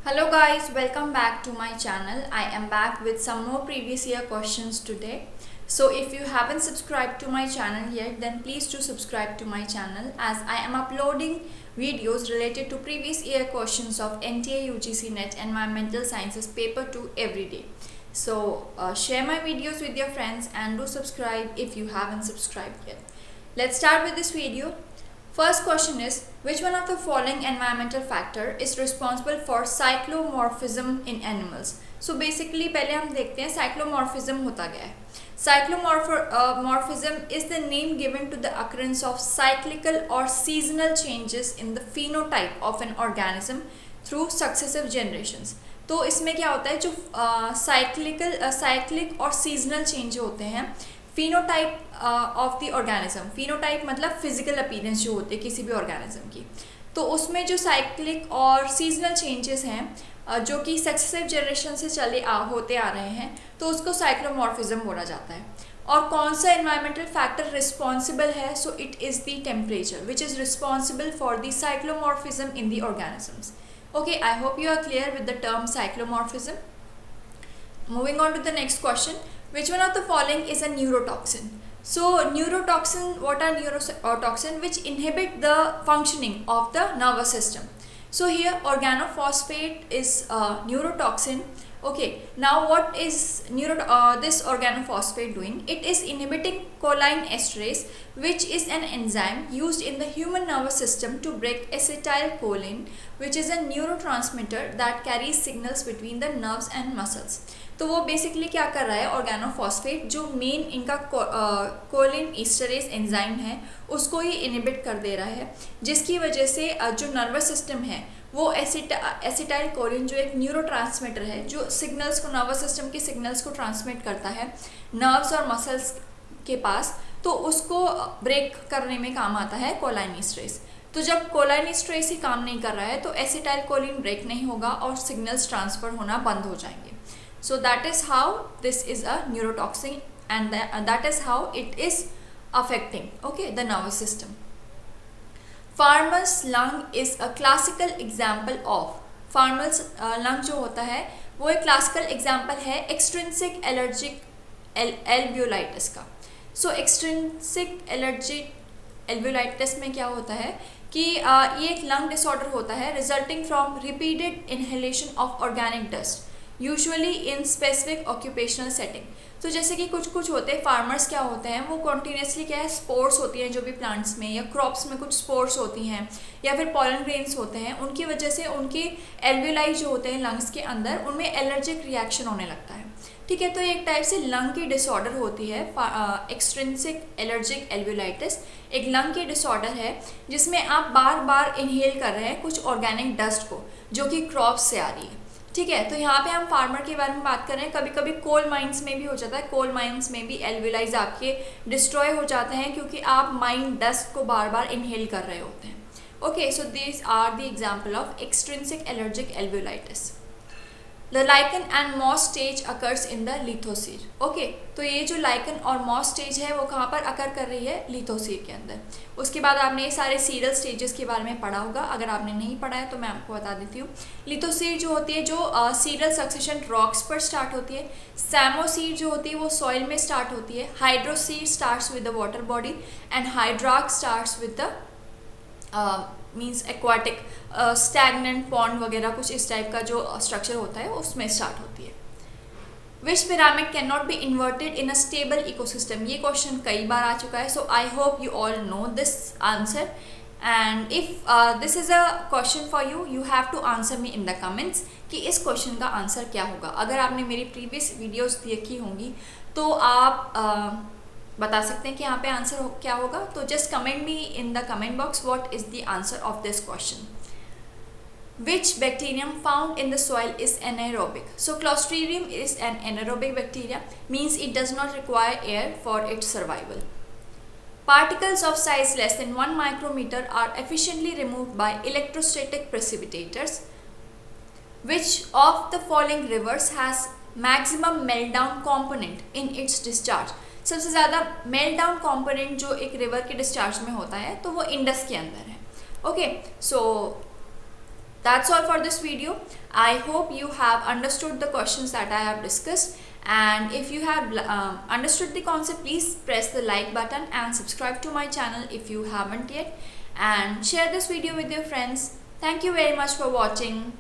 Hello guys, welcome back to my channel. I am back with some more previous year questions today. So if you haven't subscribed to my channel yet, then please do subscribe to my channel as I am uploading videos related to previous year questions of NTA UGC NET Environmental Sciences paper 2 every day. So share my videos with your friends and do subscribe if you haven't subscribed yet. Let's start with this video. First question is, which one of the following environmental factor is responsible for cyclomorphism in animals? So basically पहले हम देखते हैं cyclomorphism होता क्या है. Cyclomorphism is the name given to the occurrence of cyclical or seasonal changes in the phenotype of an organism through successive generations. तो इसमें क्या होता है, जो साइक्लिक और सीजनल चेंज होते हैं phenotype of the organism. Phenotype मतलब फिजिकल अपीयरेंस जो होते हैं किसी भी ऑर्गेनिज्म की, तो उसमें जो साइक्लिक और सीजनल चेंजेस हैं जो कि सक्सेसिव जनरेशन से होते आ रहे हैं, तो उसको साइक्लोमॉर्फिज्म बोला जाता है. और कौन सा एनवायरमेंटल फैक्टर रिस्पॉन्सिबल है? So it is the temperature which is responsible for the cyclomorphism in the organisms. Okay, I hope you are clear with the term cyclomorphism. Moving on to the next question. Which one of the following is a neurotoxin? So neurotoxin, what are neurotoxin? Which inhibit the functioning of the nervous system. So here organophosphate is a neurotoxin. Okay, now what is this organophosphate doing? It is inhibiting choline esterase, which is an enzyme used in the human nervous system to break acetylcholine, which is a neurotransmitter that carries signals between the nerves and muscles. तो वो basically क्या कर रहा है, organophosphate जो main इनका Colin ईस्टरेज enzyme है उसको ये इनहिबिट कर दे रहा है, जिसकी वजह से जो नर्वस सिस्टम है वो एसिटाइल कोलिन जो एक न्यूरोट्रांसमीटर है जो सिग्नल्स को, नर्वस सिस्टम के सिग्नल्स को ट्रांसमिट करता है नर्व्स और मसल्स के पास, तो उसको ब्रेक करने में काम आता है कोलाइन ईस्टरेज. तो जब कोलाइन ईस्टरेज ही काम नहीं कर रहा है तो एसिटाइल कोलिन ब्रेक नहीं होगा और सिग्नल्स ट्रांसफर होना बंद हो जाएंगे. So that is how this is a neurotoxin and that is how it is affecting the nervous system. Farmer's lung is a classical example of, farmer's lung जो होता है वो एक classical example है extrinsic allergic alveolitis का. So extrinsic allergic alveolitis में क्या होता है कि ये एक lung disorder होता है resulting from repeated inhalation of organic dust usually in specific occupational setting. तो जैसे कि कुछ होते हैं फार्मर्स, क्या होते हैं वो कॉन्टीन्यूसली क्या है, स्पोर्स होती हैं जो भी प्लांट्स में या क्रॉप्स में कुछ स्पोर्स होती हैं या फिर पॉलन ग्रेन्स होते हैं, उनकी वजह से उनके एल्वेलाई जो होते हैं लंग्स के अंदर उनमें एलर्जिक रिएक्शन होने लगता है. ठीक है, तो ये एक टाइप से लंग की डिसऑर्डर होती है. एक्सट्रिंसिक एलर्जिक एल्वेलाइटिस एक लंग की डिसऑर्डर है जिसमें आप बार बार इनहेल कर रहे हैं कुछ ऑर्गेनिक डस्ट को जो कि क्रॉप्स से आ रही है. ठीक है, तो यहाँ पे हम फार्मर के बारे में बात कर रहे हैं. कभी कभी कोल माइंस में भी हो जाता है, कोल माइंस में भी एल्वेलाइज आपके डिस्ट्रॉय हो जाते हैं क्योंकि आप माइन डस्ट को बार बार इनहेल कर रहे होते हैं. Okay, so this are the example of extrinsic allergic alveolitis. The lichen and moss stage occurs in the lithosere. Okay, तो ये जो लाइकन और मॉस स्टेज है वो कहाँ पर अकर कर रही है, लिथोसीर के अंदर. उसके बाद आपने ये सारे सीरियल स्टेजेस के बारे में पढ़ा होगा, अगर आपने नहीं पढ़ा है तो मैं आपको बता देती हूँ. लिथोसीर जो होती है जो सीरियल सक्सेशन रॉक्स पर स्टार्ट होती है. सैमोसीर जो होती है वो सॉइल में स्टार्ट होती है. Hydrosere starts with the water body and hydrarch starts with the means aquatic stagnant pond वगैरह कुछ इस टाइप का जो स्ट्रक्चर होता है उसमें स्टार्ट होती है. Which pyramid can not be inverted in a stable ecosystem. ये क्वेश्चन कई बार आ चुका है, so I hope you all know this answer and if this is a question for you, you have to answer me in the comments कि इस question का answer क्या होगा. अगर आपने मेरी प्रीवियस वीडियोज देखी होंगी तो आप बता सकते हैं कि यहाँ पे आंसर क्या होगा. तो just comment me in the comment box what is the answer of this question. Which bacterium found in the soil is anaerobic? So Clostridium is an anaerobic bacteria, means it does not require air for its survival. Particles of size less than 1 micrometer are efficiently removed by electrostatic precipitators. Which of the following rivers has maximum meltdown component in its discharge? सबसे ज़्यादा meltdown component जो एक river के discharge में होता है तो वो इंडस के अंदर है. Okay, so That's all for this video. I hope you have understood the questions that I have discussed, and if you have understood the concept, please press the like button and subscribe to my channel if you haven't yet, and share this video with your friends. Thank you very much for watching.